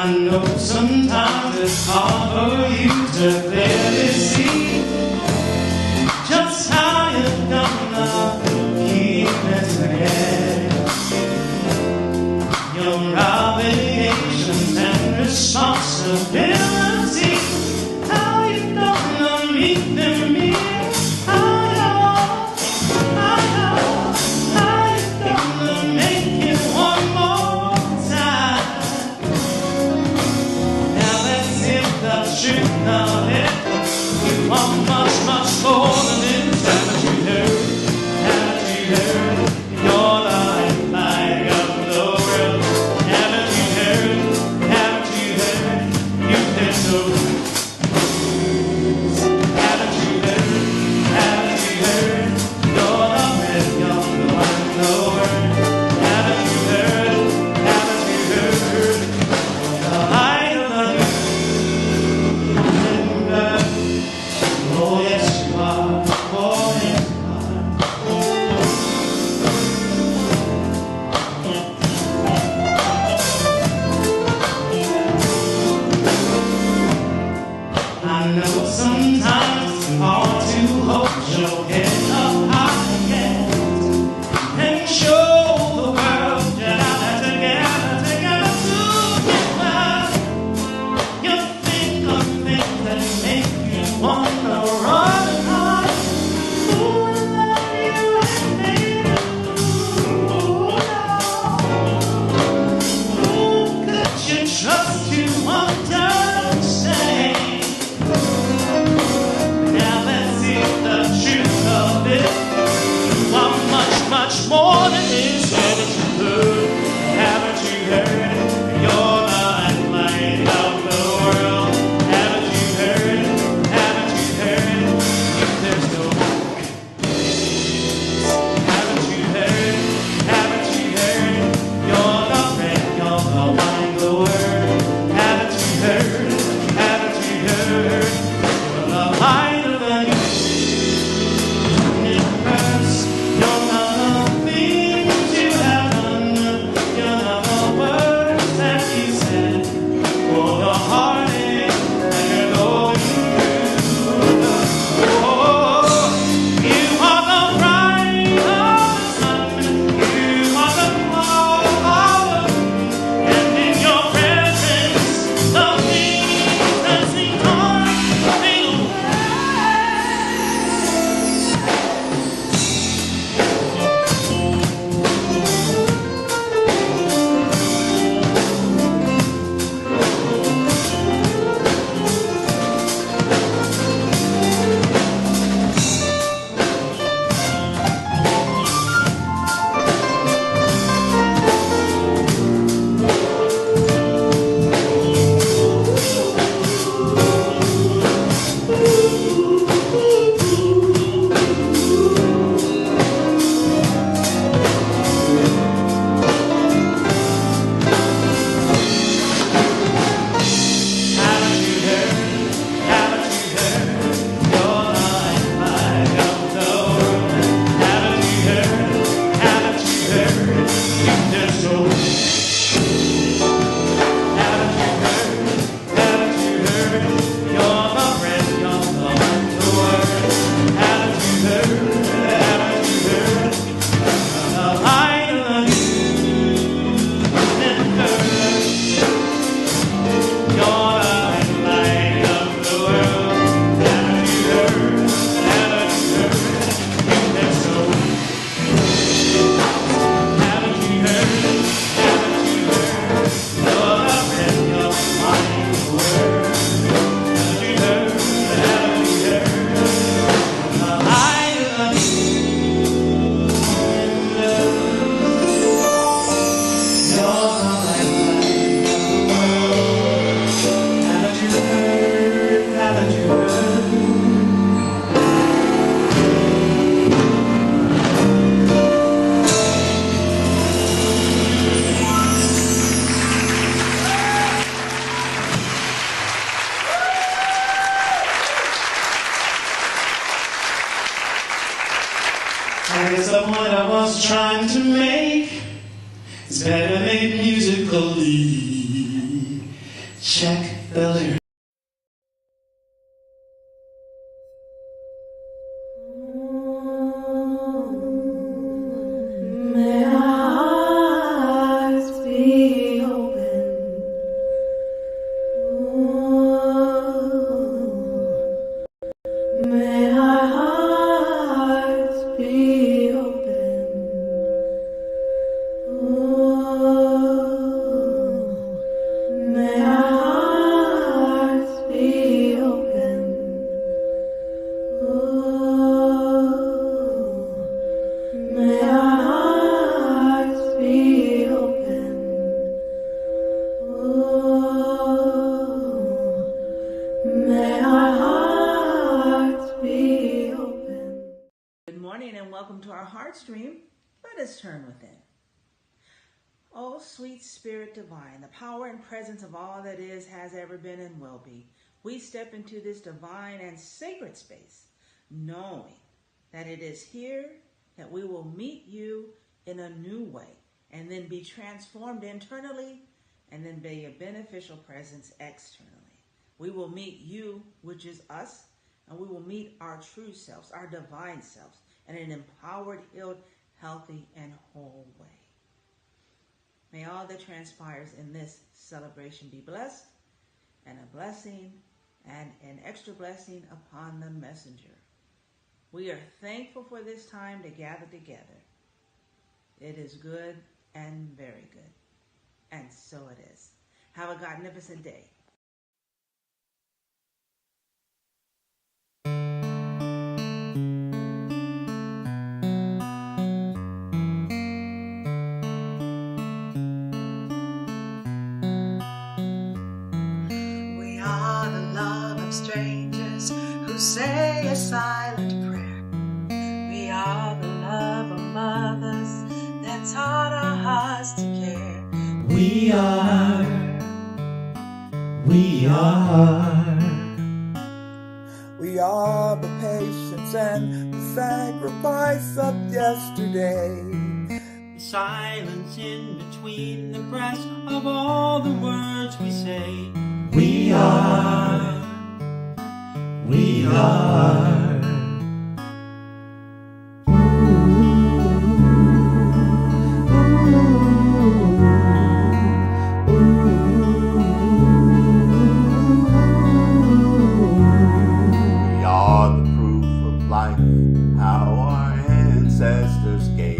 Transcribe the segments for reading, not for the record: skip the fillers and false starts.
I know sometimes it's hard for you to clearly see just how you're gonna keep it together. Your obligations and responsibility, how you gonna meet them here? Much more than this. Haven't you heard? Haven't you heard? You're the light of the world. Haven't you heard? Haven't you heard? You've been so haven't you heard? Haven't you heard? You're the red, you're the light of the world. Haven't you heard? Haven't you heard? The light of the world. Oh yes you are, oh yes you are. I know sometimes it's hard to hold your head up high again and show the world that together you think of things that make you wanna run and hide. Who will love you and make you who could you trust to understand? Now let's see the truth of it. You are much, much more than this. Haven't you heard? Haven't you heard? You're the light of the world. Haven't you heard? Haven't you heard? There's no haven't you heard? Haven't you heard? You're the red, you're the wine, the word. Haven't you heard? Haven't you heard? You're the light of the universe. You're not the things you have done. You're not the words that you said. For the heartache that you're going through. Oh, you are the bright of the sun. You are the glow of the moon. And in your presence, the things that seem hard fade away. Haven't you heard? Haven't you heard? You're the light of the world. Haven't you heard? Haven't you heard? There's no haven't you heard? Haven't you heard? You're the red, you're the light of the world. Haven't you heard? Haven't you heard? The light of the universe. You're the light of the world. Haven't you heard? Haven't you heard? There's no haven't you heard? Haven't you heard? You're the red, you're the wine, the word. Haven't you heard? Haven't you heard? The light of the universe. You're the light of the world. Haven't you heard? Haven't you heard? I guess the point I was trying to make is better made musically. morning and welcome to our Heartstream. Let us turn within. Oh, sweet Spirit divine, the power and presence of all that is, has ever been, and will be. We step into this divine and sacred space, knowing that it is here that we will meet you in a new way and then be transformed internally and then be a beneficial presence externally. We will meet you, which is us, and we will meet our true selves, our divine selves, in an empowered, healed, healthy, and whole way. May all that transpires in this celebration be blessed, and a blessing and an extra blessing upon the messenger. We are thankful for this time to gather together. It is good and very good. And so it is. Have a magnificent day. We are the love of strangers who say a silent prayer. We are the love of mothers that taught our hearts to care. We are the patience and the sacrifice of yesterday. the silence in between the breaths of all the words we say. We are. We are the proof of life, how our ancestors gave.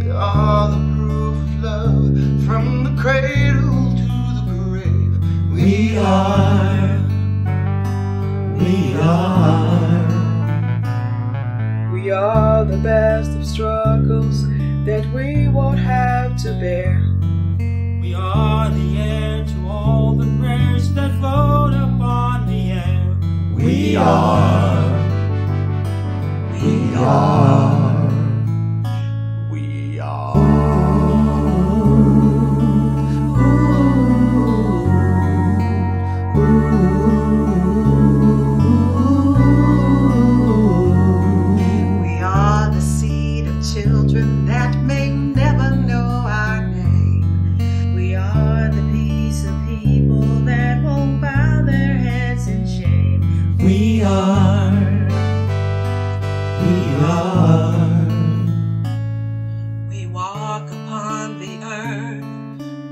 We are the proof of love from the cradle to the grave. We are. We are the best of struggles that we won't have to bear. We are the heir to all the prayers that float upon the air. We are. We are. We are the seed of children that may never know our name. We are the piece of people that won't bow their heads in shame. We are. We walk upon the earth,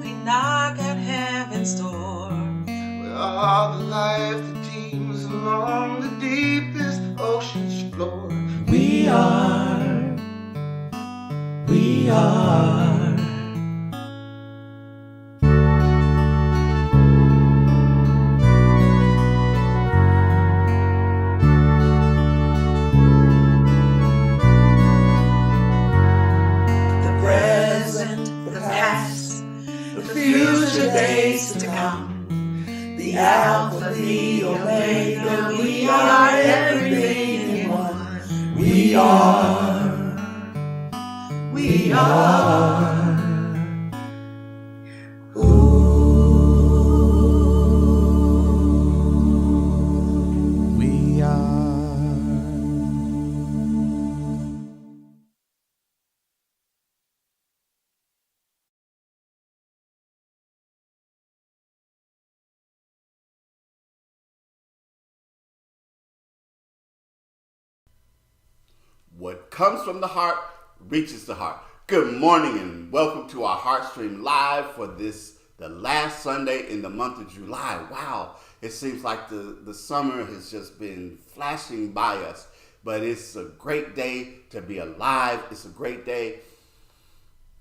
we knock at heaven's door. We are the life that teems along the deepest ocean's floor. We are. The present, the past, the future days to come. The Alpha, the Omega, we are everything in one. We are. We are. What comes from the heart reaches the heart. Good morning and welcome to our Heartstream Live for the last Sunday in the month of July. Wow, it seems like the summer has just been flashing by us, but it's a great day to be alive. It's a great day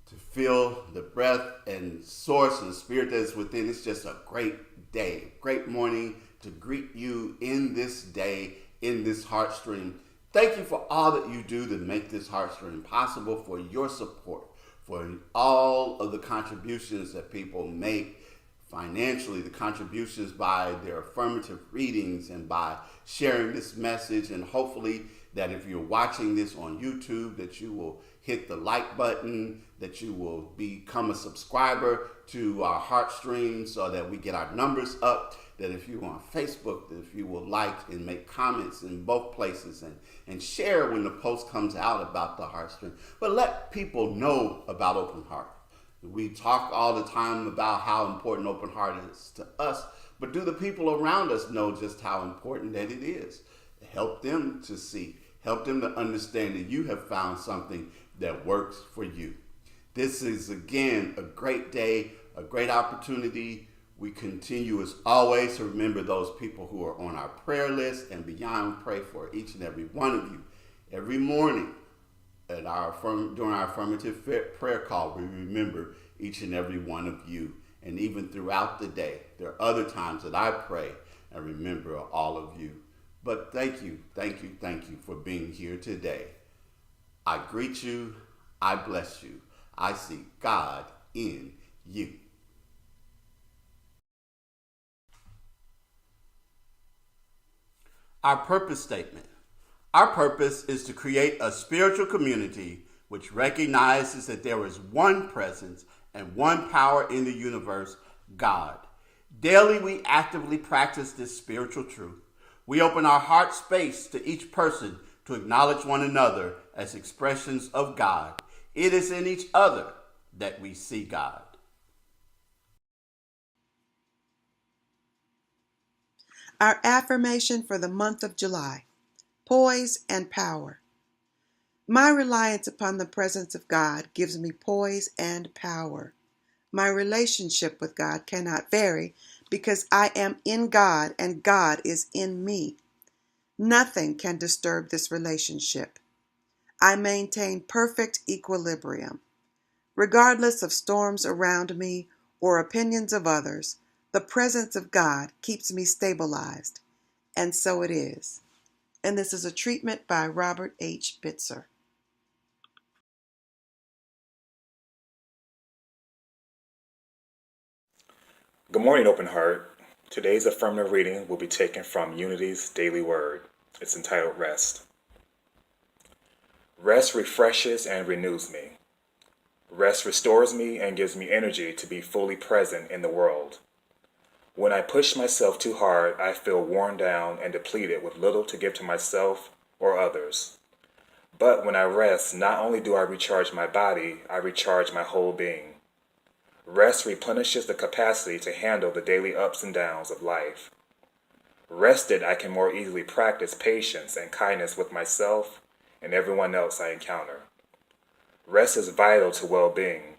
to feel the breath and source and spirit that is within. It's just a great day, great morning to greet you in this day, in this Heartstream. Thank you for all that you do to make this Heartstream possible, for your support, for all of the contributions that people make, financially, the contributions by their affirmative readings and by sharing this message. And hopefully that if you're watching this on YouTube, that you will hit the like button, that you will become a subscriber to our Heartstream so that we get our numbers up, that if you're on Facebook, that if you will like and make comments in both places and share when the post comes out about the Heartstream. But let people know about Open Heart. We talk all the time about how important Open Heart is to us, but do the people around us know just how important that it is? Help them to see, help them to understand that you have found something that works for you. This is, again, a great day, a great opportunity. We continue, as always, to remember those people who are on our prayer list and beyond. Pray for each and every one of you. Every morning during our affirmative prayer call, we remember each and every one of you. And even throughout the day, there are other times that I pray and remember all of you. But thank you for being here today. I greet you. I bless you. I see God in you. Our purpose statement. Our purpose is to create a spiritual community which recognizes that there is one presence and one power in the universe, God. Daily, we actively practice this spiritual truth. We open our heart space to each person to acknowledge one another as expressions of God. It is in each other that we see God. Our affirmation for the month of July: poise and power. My reliance upon the presence of God gives me poise and power. My relationship with God cannot vary because I am in God and God is in me. Nothing can disturb this relationship. I maintain perfect equilibrium. Regardless of storms around me or opinions of others, the presence of God keeps me stabilized. And so it is. And this is a treatment by Robert H. Bitzer. Good morning, Open Heart. Today's affirmative reading will be taken from Unity's Daily Word. It's entitled Rest. Rest refreshes and renews me. Rest restores me and gives me energy to be fully present in the world. When I push myself too hard, I feel worn down and depleted with little to give to myself or others. But when I rest, not only do I recharge my body, I recharge my whole being. Rest replenishes the capacity to handle the daily ups and downs of life. Rested, I can more easily practice patience and kindness with myself and everyone else I encounter. Rest is vital to well-being,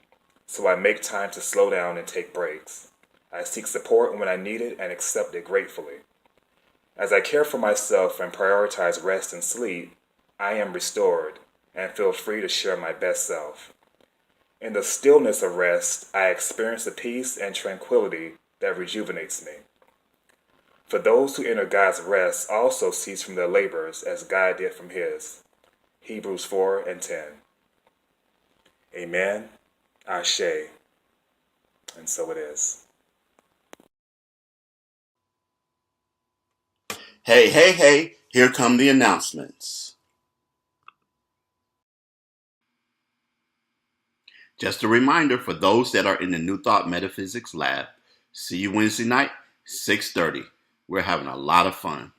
so I make time to slow down and take breaks. I seek support when I need it and accept it gratefully. As I care for myself and prioritize rest and sleep, I am restored and feel free to share my best self. In the stillness of rest, I experience a peace and tranquility that rejuvenates me. For those who enter God's rest also cease from their labors as God did from his. Hebrews 4:10. Amen, Ashe, and so it is. Hey, here come the announcements. Just a reminder for those that are in the New Thought Metaphysics Lab, see you Wednesday night, 6:30. We're having a lot of fun.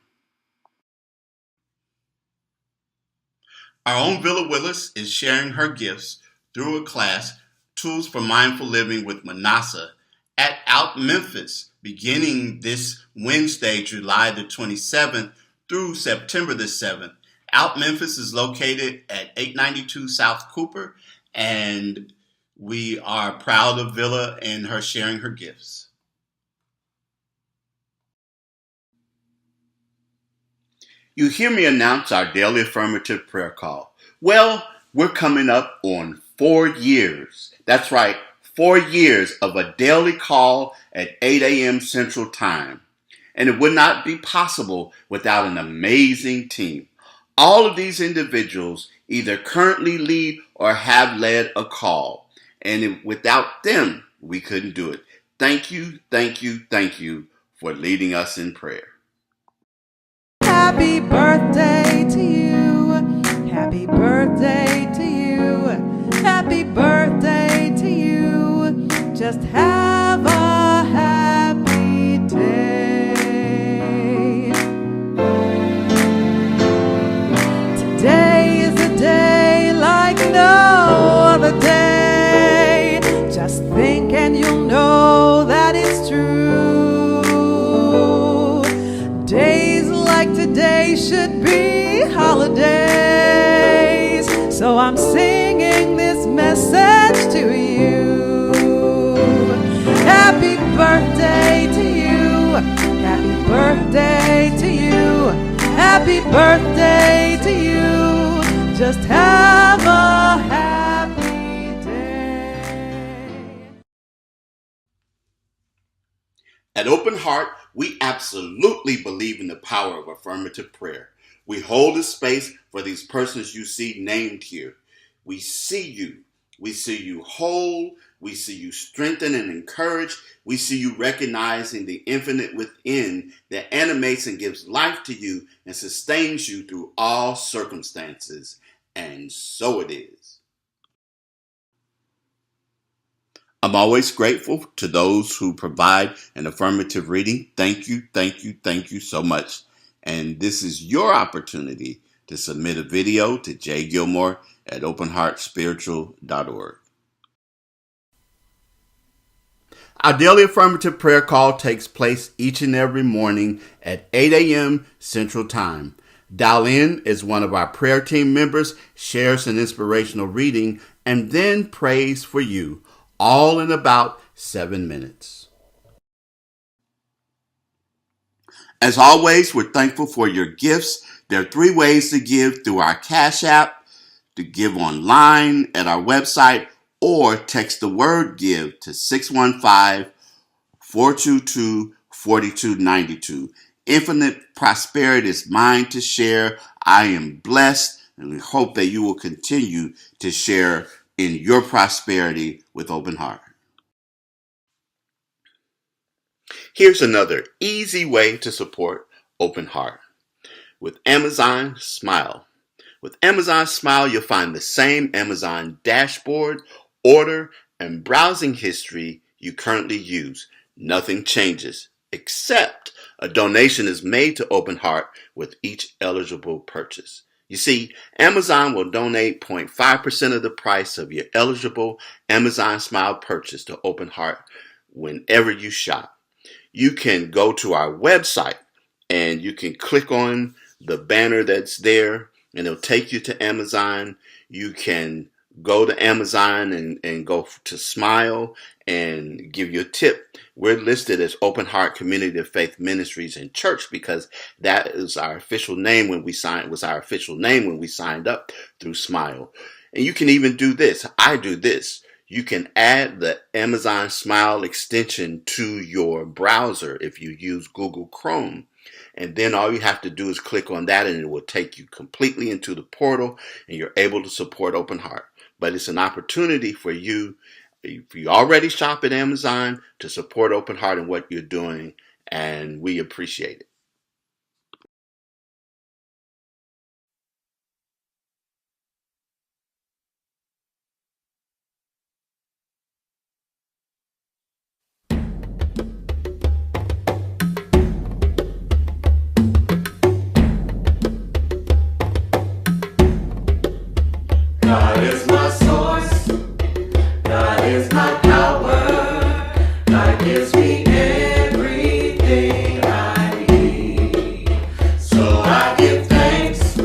Our own Villa Willis is sharing her gifts through a class, Tools for Mindful Living with Manasa, at Out Memphis, beginning this Wednesday, July the 27th through September the 7th. Out Memphis is located at 892 South Cooper, and we are proud of Villa and her sharing her gifts. You hear me announce our daily affirmative prayer call. Well, we're coming up on 4 years. That's right, 4 years of a daily call at 8 a.m. Central Time. And it would not be possible without an amazing team. All of these individuals either currently lead or have led a call. And without them, we couldn't do it. Thank you, thank you, thank you for leading us in prayer. Happy birthday to you. Happy birthday to you. Happy birthday to you. Just have a happy day. Today is a day like no other day. Just think and you'll know that it's true. Days like today should be holidays. So I'm singing this message to you. Happy birthday to you. Happy birthday to you. Happy birthday to you. Just have a happy day. At Open Heart, we absolutely believe in the power of affirmative prayer. We hold a space for these persons you see named here. We see you. We see you whole. We see you strengthened and encouraged. We see you recognizing the infinite within that animates and gives life to you and sustains you through all circumstances. And so it is. I'm always grateful to those who provide an affirmative reading. Thank you, thank you, thank you so much. And this is your opportunity to submit a video to Jay Gilmore at Openheartspiritual.org. Our daily affirmative prayer call takes place each and every morning at 8 a.m. Central Time. Dial in as one of our prayer team members shares an inspirational reading and then prays for you, all in about 7 minutes. As always, we're thankful for your gifts. There are 3 ways to give: through our Cash App, to give online at our website, or text the word GIVE to 615-422-4292. Infinite prosperity is mine to share. I am blessed, and we hope that you will continue to share in your prosperity with Open Heart. Here's another easy way to support Open Heart. With Amazon Smile. With Amazon Smile, you'll find the same Amazon dashboard, order, and browsing history you currently use. Nothing changes, except a donation is made to Open Heart with each eligible purchase. You see, Amazon will donate 0.5% of the price of your eligible Amazon Smile purchase to Open Heart whenever you shop. You can go to our website and you can click on the banner that's there and it'll take you to Amazon. You can go to Amazon and go to Smile and give you a tip. We're listed as Open Heart Community of Faith Ministries and Church because that is our official name when we signed up through Smile. And you can even do this. I do this. You can add the Amazon Smile extension to your browser if you use Google Chrome. And then all you have to do is click on that and it will take you completely into the portal and you're able to support Open Heart. But it's an opportunity for you, if you already shop at Amazon, to support Open Heart and what you're doing, and we appreciate it. God is my source. God is my power. God gives me everything I need. So I give thanks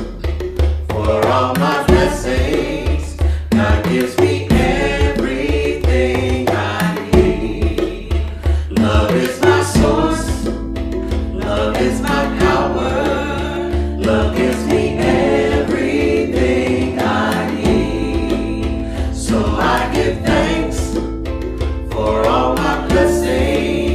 for all my blessings. God gives me everything I need. Love is my source. Love is my power. Love gives me everything I need. So I give thanks for all my blessings.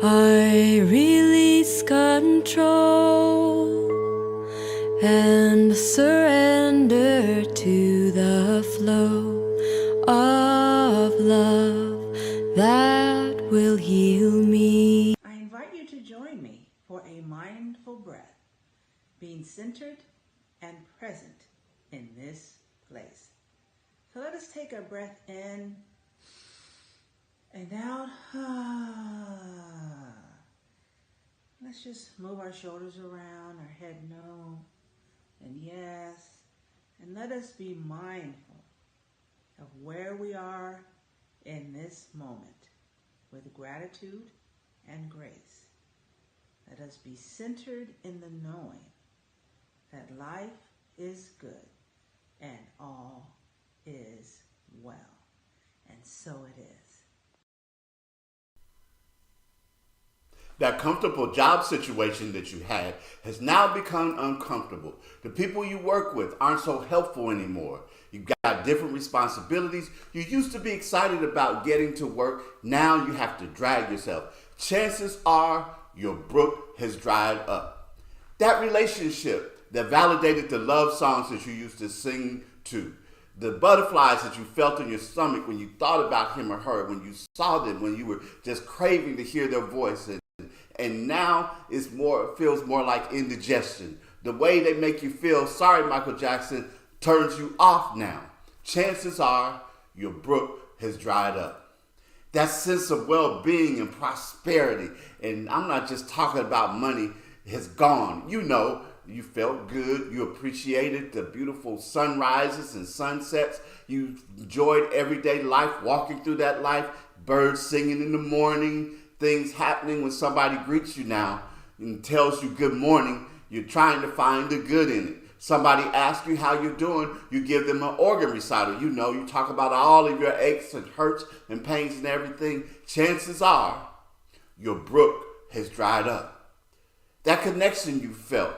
I release control and surrender to the flow of love that will heal me. I invite you to join me for a mindful breath, being centered and present in this place. So let us take a breath in and out. Let's just move our shoulders around, our head no, and yes. And let us be mindful of where we are in this moment with gratitude and grace. Let us be centered in the knowing that life is good and all is well. And so it is. That comfortable job situation that you had has now become uncomfortable. The people you work with aren't so helpful anymore. You've got different responsibilities. You used to be excited about getting to work. Now you have to drag yourself. Chances are your brook has dried up. That relationship that validated the love songs that you used to sing to, the butterflies that you felt in your stomach when you thought about him or her, when you saw them, when you were just craving to hear their voice, and now feels more like indigestion. The way they make you feel, sorry Michael Jackson, turns you off now. Chances are your brook has dried up. That sense of well-being and prosperity, and I'm not just talking about money, has gone. You know, you felt good. You appreciated the beautiful sunrises and sunsets. You enjoyed everyday life, walking through that life, birds singing in the morning, things happening when somebody greets you now and tells you good morning. You're trying to find the good in it. Somebody asks you how you're doing, you give them an organ recital. You know, you talk about all of your aches and hurts and pains and everything. Chances are your brook has dried up. That connection you felt,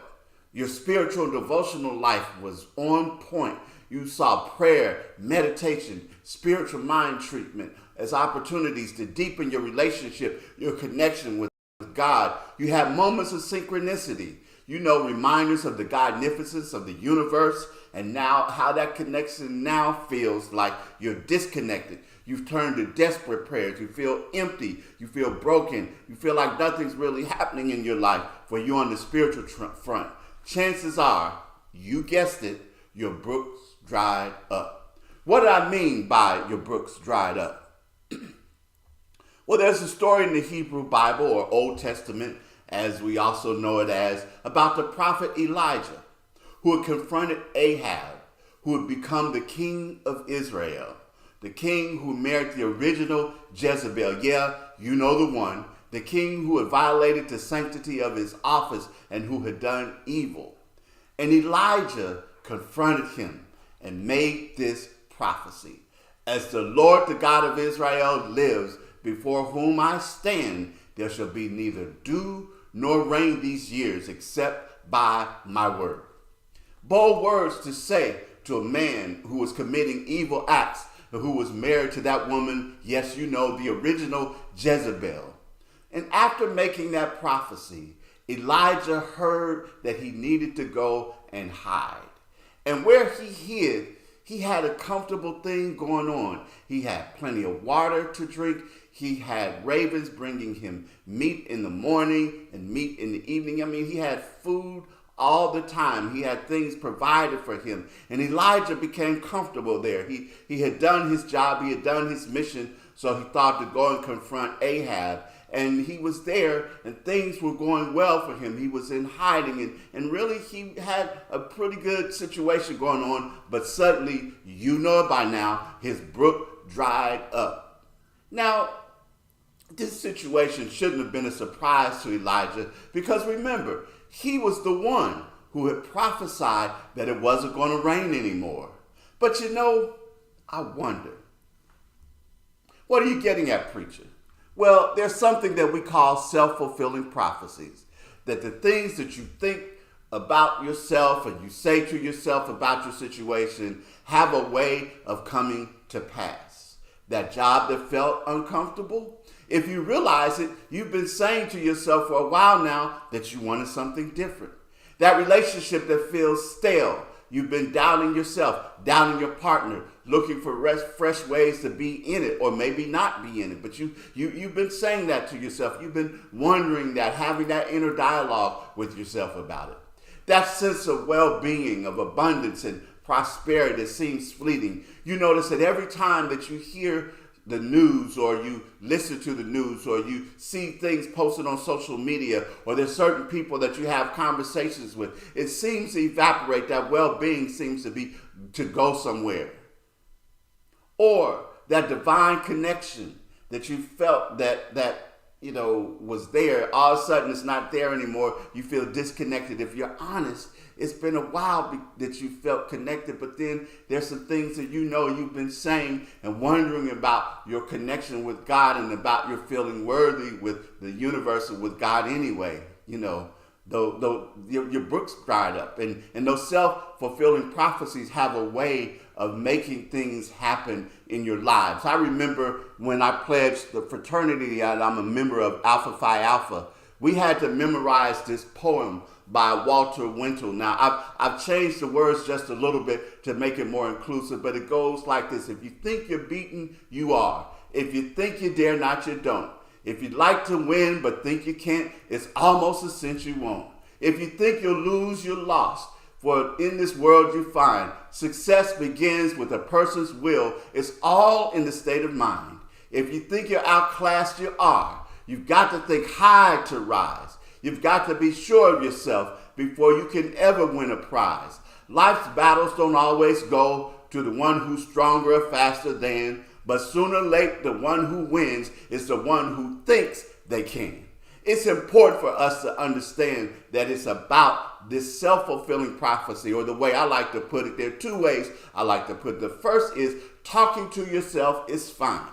your spiritual and devotional life was on point. You saw prayer, meditation, spiritual mind treatment as opportunities to deepen your relationship, your connection with God. You had moments of synchronicity. You know, reminders of the godnificence of the universe, and now how that connection now feels like you're disconnected. You've turned to desperate prayers. You feel empty. You feel broken. You feel like nothing's really happening in your life for you on the spiritual front. Chances are, you guessed it, your brooks dried up. What do I mean by your brooks dried up? Well, there's a story in the Hebrew Bible, or Old Testament, as we also know it as, about the prophet Elijah, who had confronted Ahab, who had become the king of Israel, the king who married the original Jezebel. Yeah, you know the one. The king who had violated the sanctity of his office and who had done evil. And Elijah confronted him and made this prophecy. As the Lord, the God of Israel, lives, before whom I stand, there shall be neither dew nor rain these years except by my word. Bold words to say to a man who was committing evil acts and who was married to that woman, yes, you know, the original Jezebel. And after making that prophecy, Elijah heard that he needed to go and hide. And where he hid, he had a comfortable thing going on. He had plenty of water to drink. He had ravens bringing him meat in the morning and meat in the evening. I mean, he had food all the time. He had things provided for him. And Elijah became comfortable there. He had done his job. He had done his mission. So he thought to go and confront Ahab. And he was there, and things were going well for him. He was in hiding, and really he had a pretty good situation going on. But suddenly, you know it by now, his brook dried up. Now, this situation shouldn't have been a surprise to Elijah, because remember, he was the one who had prophesied that it wasn't going to rain anymore. But you know, I wonder, what are you getting at, preacher? Well, there's something that we call self-fulfilling prophecies, that the things that you think about yourself and you say to yourself about your situation have a way of coming to pass. That job that felt uncomfortable, If you realize it, you've been saying to yourself for a while now that you wanted something different. That relationship that feels stale. You've been doubting yourself, doubting your partner, looking for fresh ways to be in it or maybe not be in it. But you've been saying that to yourself. You've been wondering that, having that inner dialogue with yourself about it. That sense of well-being, of abundance and prosperity that seems fleeting. You notice that every time that you hear the news or you listen to the news or you see things posted on social media or there's certain people that you have conversations with, it seems to evaporate. That well-being seems to go somewhere. Or that divine connection that you felt that was there, all of a sudden it's not there anymore. You feel disconnected. If you're honest, it's been a while that you felt connected, but then there's some things that you've been saying and wondering about your connection with God and about your feeling worthy with the universe and with God anyway. Though your brook's dried up, and those self-fulfilling prophecies have a way of making things happen in your lives. I remember when I pledged the fraternity that I'm a member of, Alpha Phi Alpha, we had to memorize this poem by Walter Wintle. Now, I've changed the words just a little bit to make it more inclusive, but it goes like this. If you think you're beaten, you are. If you think you dare not, you don't. If you'd like to win but think you can't, it's almost a cinch you won't. If you think you'll lose, you're lost. For in this world you find success begins with a person's will. It's all in the state of mind. If you think you're outclassed, you are. You've got to think high to rise. You've got to be sure of yourself before you can ever win a prize. Life's battles don't always go to the one who's stronger or faster than, but sooner or later the one who wins is the one who thinks they can. It's important for us to understand that it's about this self-fulfilling prophecy, or the way I like to put it. There are two ways I like to put it. The first is talking to yourself is fine.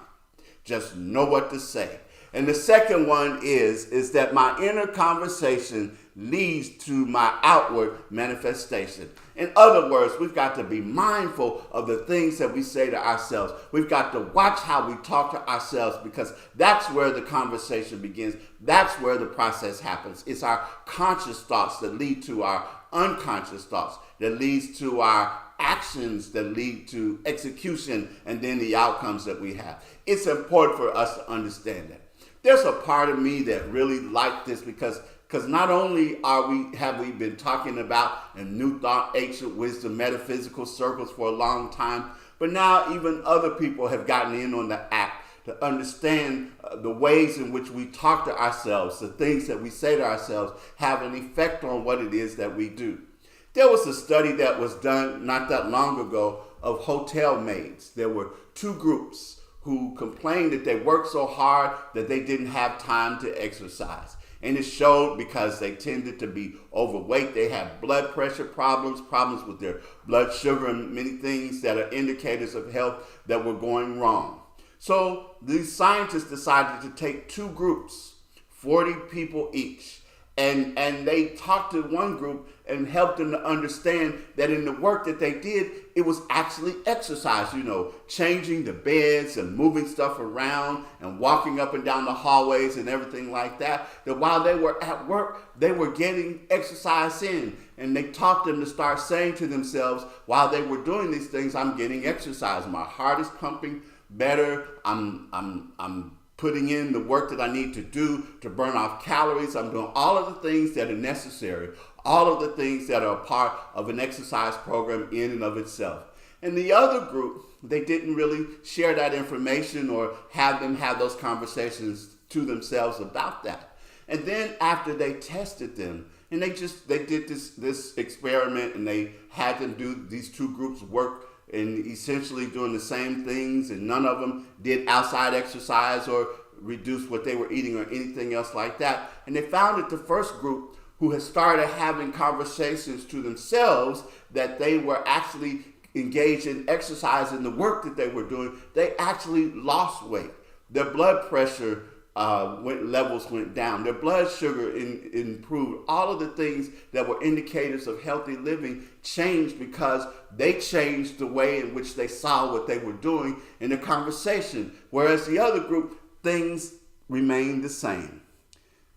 Just know what to say. And the second one is that my inner conversation leads to my outward manifestation. In other words, we've got to be mindful of the things that we say to ourselves. We've got to watch how we talk to ourselves, because that's where the conversation begins. That's where the process happens. It's our conscious thoughts that lead to our unconscious thoughts, that leads to our actions, that lead to execution, and then the outcomes that we have. It's important for us to understand that. There's a part of me that really liked this because not only have we been talking about in New Thought, Ancient Wisdom, metaphysical circles for a long time, but now even other people have gotten in on the act to understand the ways in which we talk to ourselves, the things that we say to ourselves have an effect on what it is that we do. There was a study that was done not that long ago of hotel maids. There were two groups who complained that they worked so hard that they didn't have time to exercise. And it showed because they tended to be overweight. They had blood pressure problems with their blood sugar, and many things that are indicators of health that were going wrong. So these scientists decided to take two groups, 40 people each, and they talked to one group and helped them to understand that in the work that they did, it was actually exercise, changing the beds and moving stuff around and walking up and down the hallways and everything like that. That while they were at work, they were getting exercise in. And they taught them to start saying to themselves, while they were doing these things, I'm getting exercise. My heart is pumping better. I'm putting in the work that I need to do to burn off calories. I'm doing all of the things that are necessary, all of the things that are a part of an exercise program in and of itself. And the other group, they didn't really share that information or have them have those conversations to themselves about that. And then after they tested them, and they did this experiment, and they had them do these two groups work and essentially doing the same things, and none of them did outside exercise or reduce what they were eating or anything else like that. And they found that the first group, who had started having conversations to themselves that they were actually engaged in exercise in the work that they were doing, they actually lost weight. Their blood pressure levels went down. Their blood sugar improved. All of the things that were indicators of healthy living changed because they changed the way in which they saw what they were doing in the conversation. Whereas the other group, things remained the same.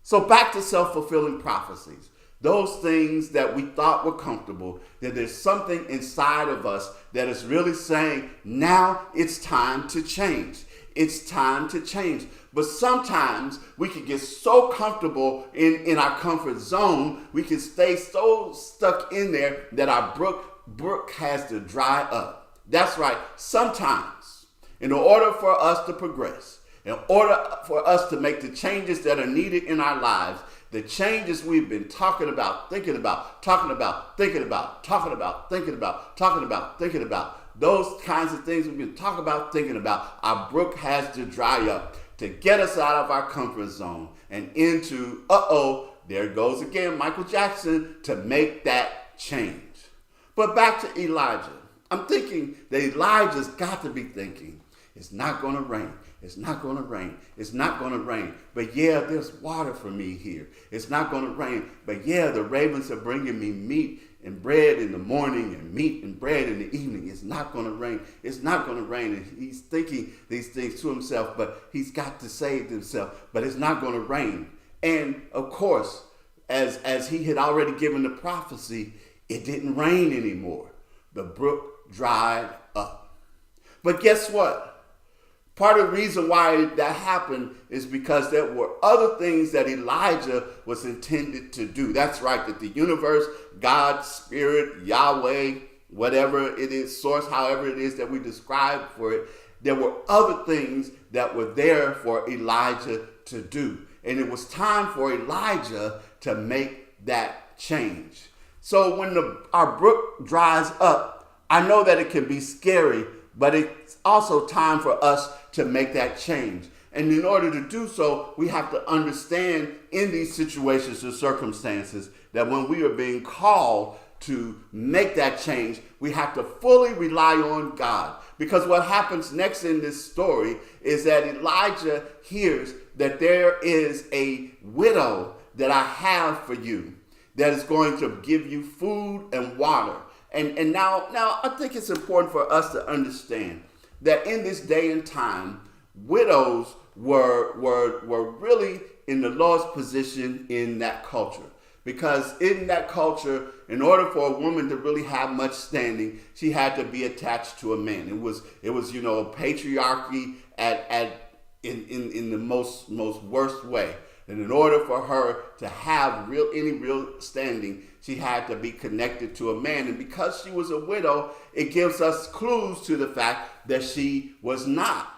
So back to self-fulfilling prophecies. Those things that we thought were comfortable, that there's something inside of us that is really saying, now it's time to change. It's time to change. But sometimes we can get so comfortable in our comfort zone, we can stay so stuck in there that our brook has to dry up. That's right. Sometimes, in order for us to progress, in order for us to make the changes that are needed in our lives, the changes we've been talking about, thinking about, talking about, thinking about, talking about, thinking about, talking about, thinking about, those kinds of things we've been talking about, thinking about, our brook has to dry up to get us out of our comfort zone and into, there goes again, Michael Jackson, to make that change. But back to Elijah. I'm thinking that Elijah's got to be thinking, it's not going to rain. It's not going to rain. It's not going to rain. But yeah, there's water for me here. It's not going to rain. But yeah, the ravens are bringing me meat and bread in the morning and meat and bread in the evening. It's not going to rain. It's not going to rain. And he's thinking these things to himself, but he's got to say to himself, but it's not going to rain. And of course, as he had already given the prophecy, it didn't rain anymore. The brook dried up. But guess what? Part of the reason why that happened is because there were other things that Elijah was intended to do. That's right, that the universe, God, Spirit, Yahweh, whatever it is, source, however it is that we describe for it, there were other things that were there for Elijah to do. And it was time for Elijah to make that change. So when our brook dries up, I know that it can be scary, but it's also time for us to make that change. And in order to do so, we have to understand in these situations and circumstances that when we are being called to make that change, we have to fully rely on God. Because what happens next in this story is that Elijah hears that there is a widow that I have for you that is going to give you food and water. And now I think it's important for us to understand that in this day and time, widows were really in the lowest position in that culture. Because in that culture, in order for a woman to really have much standing, she had to be attached to a man. It was a patriarchy in the most worst way. And in order for her to have any real standing, she had to be connected to a man. And because she was a widow, it gives us clues to the fact that she was not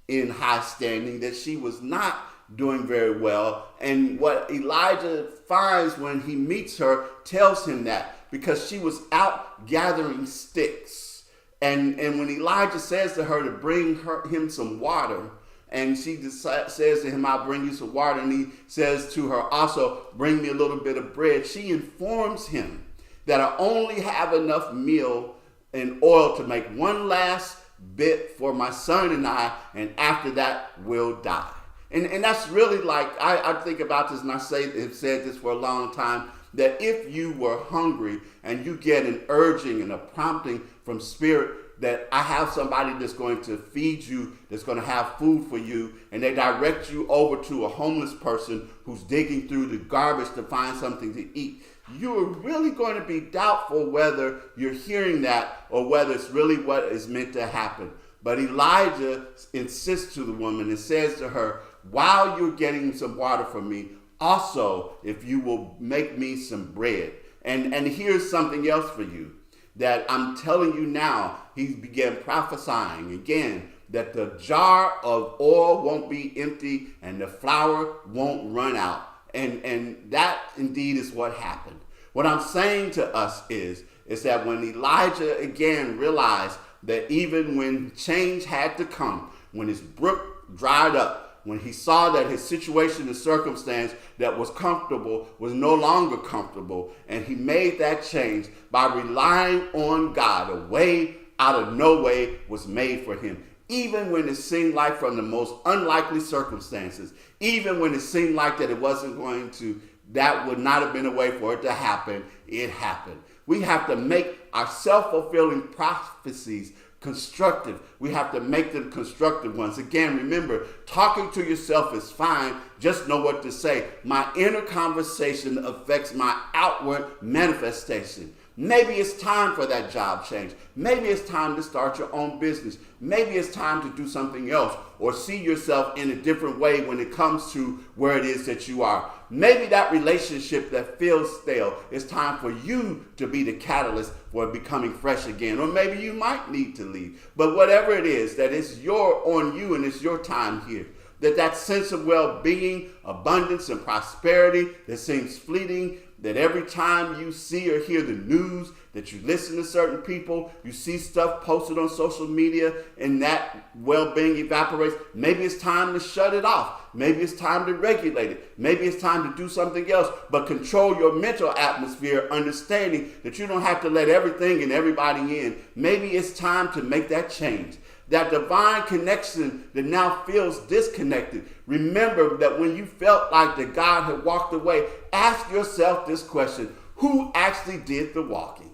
in high standing, that she was not doing very well. And what Elijah finds when he meets her tells him that, because she was out gathering sticks. And when Elijah says to her to bring him some water, and she says to him, I'll bring you some water. And he says to her also, bring me a little bit of bread. She informs him that I only have enough meal and oil to make one last bit for my son and I, and after that we'll die. And that's really like, I think about this, and have said this for a long time, that if you were hungry and you get an urging and a prompting from Spirit that I have somebody that's going to feed you, that's going to have food for you, and they direct you over to a homeless person who's digging through the garbage to find something to eat, you're really going to be doubtful whether you're hearing that or whether it's really what is meant to happen. But Elijah insists to the woman and says to her, while you're getting some water for me, also if you will make me some bread. And here's something else for you, that I'm telling you now. He began prophesying again that the jar of oil won't be empty and the flour won't run out. And that indeed is what happened. What I'm saying to us is that when Elijah again realized that even when change had to come, when his brook dried up, when he saw that his situation and circumstance that was comfortable was no longer comfortable, and he made that change by relying on God, a way out of no way was made for him. Even when it seemed like from the most unlikely circumstances, even when it seemed like that it wasn't going to, that would not have been a way for it to happen, it happened. We have to make our self-fulfilling prophecies constructive. We have to make them constructive ones. Again, remember, talking to yourself is fine. Just know what to say. My inner conversation affects my outward manifestation. Maybe it's time for that job change. Maybe it's time to start your own business. Maybe it's time to do something else or see yourself in a different way when it comes to where it is that you are. Maybe that relationship that feels stale, it's time for you to be the catalyst for becoming fresh again. Or maybe you might need to leave. But whatever it is, that it's on you and it's your time here. That sense of well-being, abundance, and prosperity that seems fleeting, that every time you see or hear the news, that you listen to certain people, you see stuff posted on social media, and that well-being evaporates. Maybe it's time to shut it off. Maybe it's time to regulate it. Maybe it's time to do something else, but control your mental atmosphere, understanding that you don't have to let everything and everybody in. Maybe it's time to make that change. That divine connection that now feels disconnected. Remember that when you felt like that God had walked away, ask yourself this question: who actually did the walking?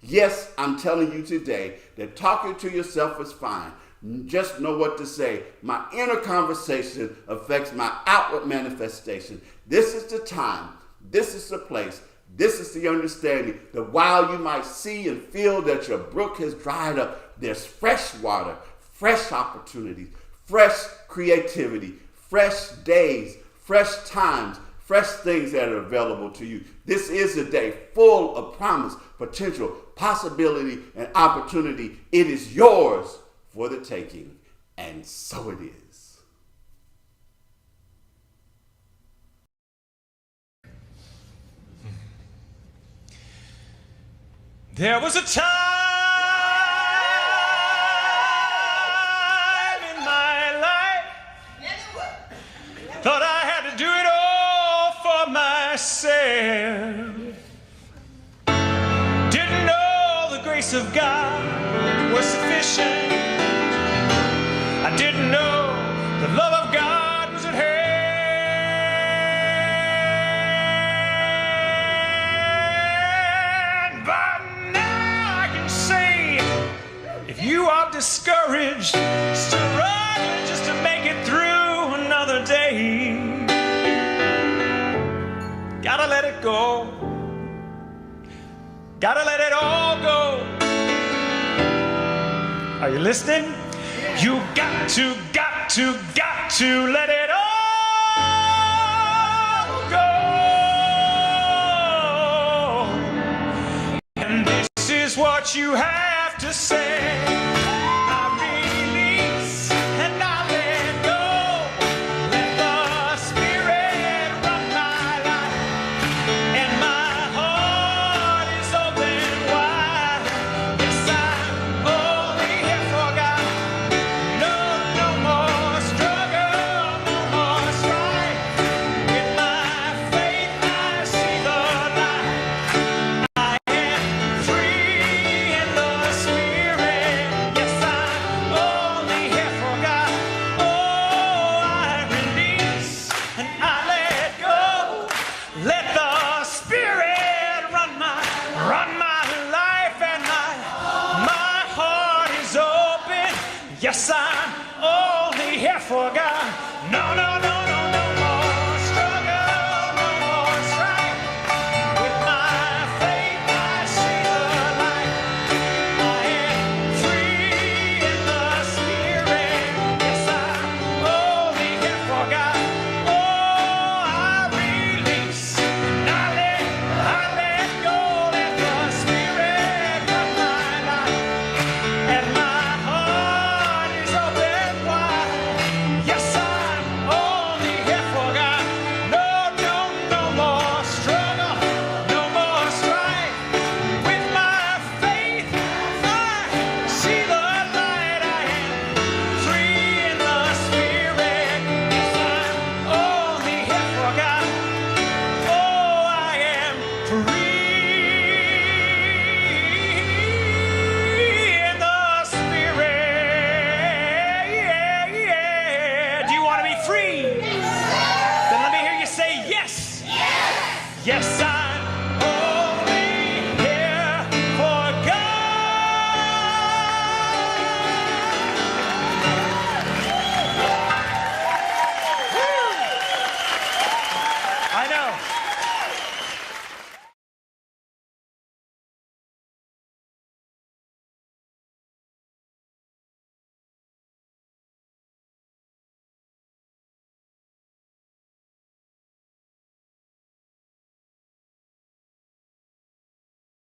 Yes, I'm telling you today that talking to yourself is fine. Just know what to say. My inner conversation affects my outward manifestation. This is the time. This is the place. This is the understanding that while you might see and feel that your brook has dried up, there's fresh water, fresh opportunities, fresh creativity, fresh days, fresh times, fresh things that are available to you. This is a day full of promise, potential, possibility, and opportunity. It is yours for the taking, and so it is. There was a time in my life, thought I had to do it all for myself. Didn't know the grace of God was sufficient. I didn't know the love of God was at hand. But now I can say, if you are discouraged, struggling just to make it through another day, gotta let it go. Gotta let it all go. Are you listening? You got to let it all go. And this is what you have to say. I release and I let go. Let the Spirit run my life, and my heart is open wide. Yes, I'm only here for God. No more struggle, no more strife. With my faith I see the light. I am free in the Spirit. Yes, I'm only here for God. Oh, I release and I let go. Let the Spirit run my life, and my heart is open. Yes, I'm only here for God. No more struggle, no more strife. With my faith I see the light. I am free in the Spirit. Yes, I'm only here for God. Oh, I release and I let go. Let the Spirit run my life, and my heart is open wide. Yes, I'm only here for God. No more struggle, no more strife. With my faith, I see the light. I am free in the Spirit. Yes, I'm only here for God. Oh, I am free in the Spirit. Yeah. Do you want to be free? Then let me hear you say yes. Yes, I